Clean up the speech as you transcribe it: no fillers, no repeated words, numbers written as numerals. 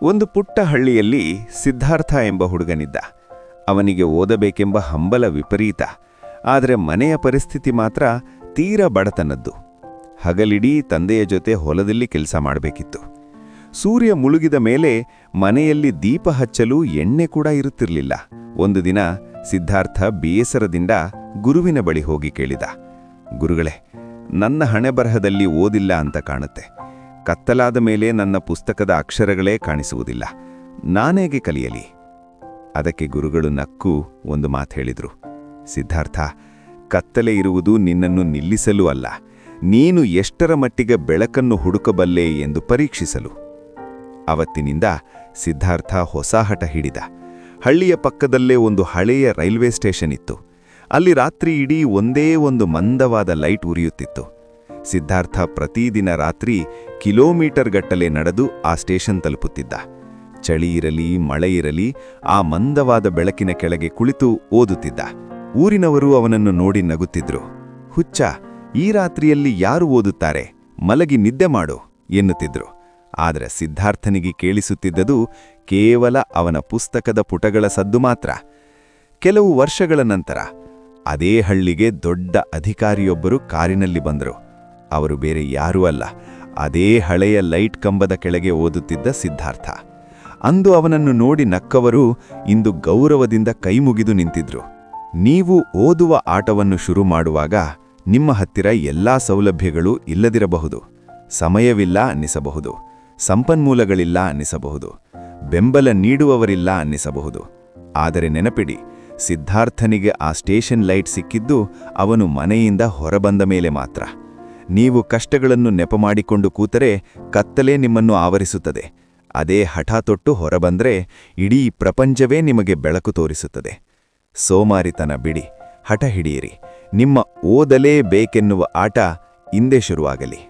ಒಂದು ಪುಟ್ಟ ಹಳ್ಳಿಯಲ್ಲಿ ಸಿದ್ಧಾರ್ಥ ಎಂಬ ಹುಡುಗನಿದ್ದ. ಅವನಿಗೆ ಓದಬೇಕೆಂಬ ಹಂಬಲ ವಿಪರೀತ. ಆದರೆ ಮನೆಯ ಪರಿಸ್ಥಿತಿ ಮಾತ್ರ ತೀರಾ ಬಡತನದ್ದು. ಹಗಲಿಡೀ ತಂದೆಯ ಜೊತೆ ಹೊಲದಲ್ಲಿ ಕೆಲಸ ಮಾಡಬೇಕಿತ್ತು. ಸೂರ್ಯ ಮುಳುಗಿದ ಮೇಲೆ ಮನೆಯಲ್ಲಿ ದೀಪ ಹಚ್ಚಲು ಎಣ್ಣೆ ಕೂಡ ಇರುತ್ತಿರಲಿಲ್ಲ. ಒಂದು ದಿನ ಸಿದ್ಧಾರ್ಥ ಬೇಸರದಿಂದ ಗುರುವಿನ ಬಳಿ ಹೋಗಿ ಕೇಳಿದ, ಗುರುಗಳೇ, ನನ್ನ ಹಣೆಬರಹದಲ್ಲಿ ಓದಿಲ್ಲ ಅಂತ ಕಾಣುತ್ತೆ. ಕತ್ತಲಾದ ಮೇಲೆ ನನ್ನ ಪುಸ್ತಕದ ಅಕ್ಷರಗಳೇ ಕಾಣಿಸುವುದಿಲ್ಲ. ನಾನೇಗೆ ಕಲಿಯಲಿ? ಅದಕ್ಕೆ ಗುರುಗಳು ನಕ್ಕು ಒಂದು ಮಾತು ಹೇಳಿದ್ರು, ಸಿದ್ಧಾರ್ಥ, ಕತ್ತಲೆ ಇರುವುದು ನಿನ್ನನ್ನು ನಿಲ್ಲಿಸಲು ಅಲ್ಲ, ನೀನು ಎಷ್ಟರ ಮಟ್ಟಿಗೆ ಬೆಳಕನ್ನು ಹುಡುಕಬಲ್ಲೆ ಎಂದು ಪರೀಕ್ಷಿಸಲು. ಅವತ್ತಿನಿಂದ ಸಿದ್ಧಾರ್ಥ ಹೊಸ ಹಠ ಹಿಡಿದ. ಹಳ್ಳಿಯ ಪಕ್ಕದಲ್ಲೇ ಒಂದು ಹಳೆಯ ರೈಲ್ವೆ ಸ್ಟೇಷನ್ ಇತ್ತು. ಅಲ್ಲಿ ರಾತ್ರಿ ಇಡೀ ಒಂದೇ ಒಂದು ಮಂದವಾದ ಲೈಟ್ ಉರಿಯುತ್ತಿತ್ತು. ಸಿದ್ಧಾರ್ಥ ಪ್ರತಿದಿನ ರಾತ್ರಿ ಕಿಲೋಮೀಟರ್ ಗಟ್ಟಲೆ ನಡೆದು ಆ ಸ್ಟೇಷನ್ ತಲುಪುತ್ತಿದ್ದ. ಚಳಿ ಇರಲಿ ಮಳೆ ಇರಲಿ ಆ ಮಂದವಾದ ಬೆಳಕಿನ ಕೆಳಗೆ ಕುಳಿತು ಓದುತ್ತಿದ್ದ. ಊರಿನವರು ಅವನನ್ನು ನೋಡಿ ನಗುತ್ತಿದ್ರು. ಹುಚ್ಚ, ಈ ರಾತ್ರಿಯಲ್ಲಿ ಯಾರು ಓದುತ್ತಾರೆ? ಮಲಗಿ ನಿದ್ದೆ ಮಾಡು ಎನ್ನುತ್ತಿದ್ರು. ಆದರೆ ಸಿದ್ಧಾರ್ಥನಿಗೆ ಕೇಳಿಸುತ್ತಿದ್ದದು ಕೇವಲ ಅವನ ಪುಸ್ತಕದ ಪುಟಗಳ ಸದ್ದು ಮಾತ್ರ. ಕೆಲವು ವರ್ಷಗಳ ನಂತರ ಅದೇ ಹಳ್ಳಿಗೆ ದೊಡ್ಡ ಅಧಿಕಾರಿಯೊಬ್ಬರು ಕಾರಿನಲ್ಲಿ ಬಂದರು. ಅವರು ಬೇರೆ ಯಾರೂ ಅಲ್ಲ, ಅದೇ ಹಳೆಯ ಲೈಟ್ ಕಂಬದ ಕೆಳಗೆ ಓದುತ್ತಿದ್ದ ಸಿದ್ಧಾರ್ಥ. ಅಂದು ಅವನನ್ನು ನೋಡಿ ನಕ್ಕವರು ಇಂದು ಗೌರವದಿಂದ ಕೈಮುಗಿದು ನಿಂತಿದ್ರು. ನೀವು ಓದುವ ಆಟವನ್ನು ಶುರು ಮಾಡುವಾಗ ನಿಮ್ಮ ಹತ್ತಿರ ಎಲ್ಲಾ ಸೌಲಭ್ಯಗಳು ಇಲ್ಲದಿರಬಹುದು, ಸಮಯವಿಲ್ಲ ಅನ್ನಿಸಬಹುದು, ಸಂಪನ್ಮೂಲಗಳಿಲ್ಲ ಅನ್ನಿಸಬಹುದು, ಬೆಂಬಲ ನೀಡುವವರಿಲ್ಲ ಅನ್ನಿಸಬಹುದು. ಆದರೆ ನೆನಪಿಡಿ, ಸಿದ್ಧಾರ್ಥನಿಗೆ ಆ ಸ್ಟೇಷನ್ ಲೈಟ್ ಸಿಕ್ಕಿದ್ದು ಅವನು ಮನೆಯಿಂದ ಹೊರಬಂದ ಮೇಲೆ ಮಾತ್ರ. ನೀವು ಕಷ್ಟಗಳನ್ನು ನೆಪ ಮಾಡಿಕೊಂಡು ಕೂತರೆ ಕತ್ತಲೆ ನಿಮ್ಮನ್ನು ಆವರಿಸುತ್ತದೆ. ಅದೇ ಹಠ ತೊಟ್ಟು ಹೊರಬಂದ್ರೆ ಇಡೀ ಪ್ರಪಂಚವೇ ನಿಮಗೆ ಬೆಳಕು ತೋರಿಸುತ್ತದೆ. ಸೋಮಾರಿತನ ಬಿಡಿ, ಹಠ ಹಿಡಿಯಿರಿ. ನಿಮ್ಮ ಓದಲೇಬೇಕೆನ್ನುವ ಆಟ ಇಂದೇ ಶುರುವಾಗಲಿ.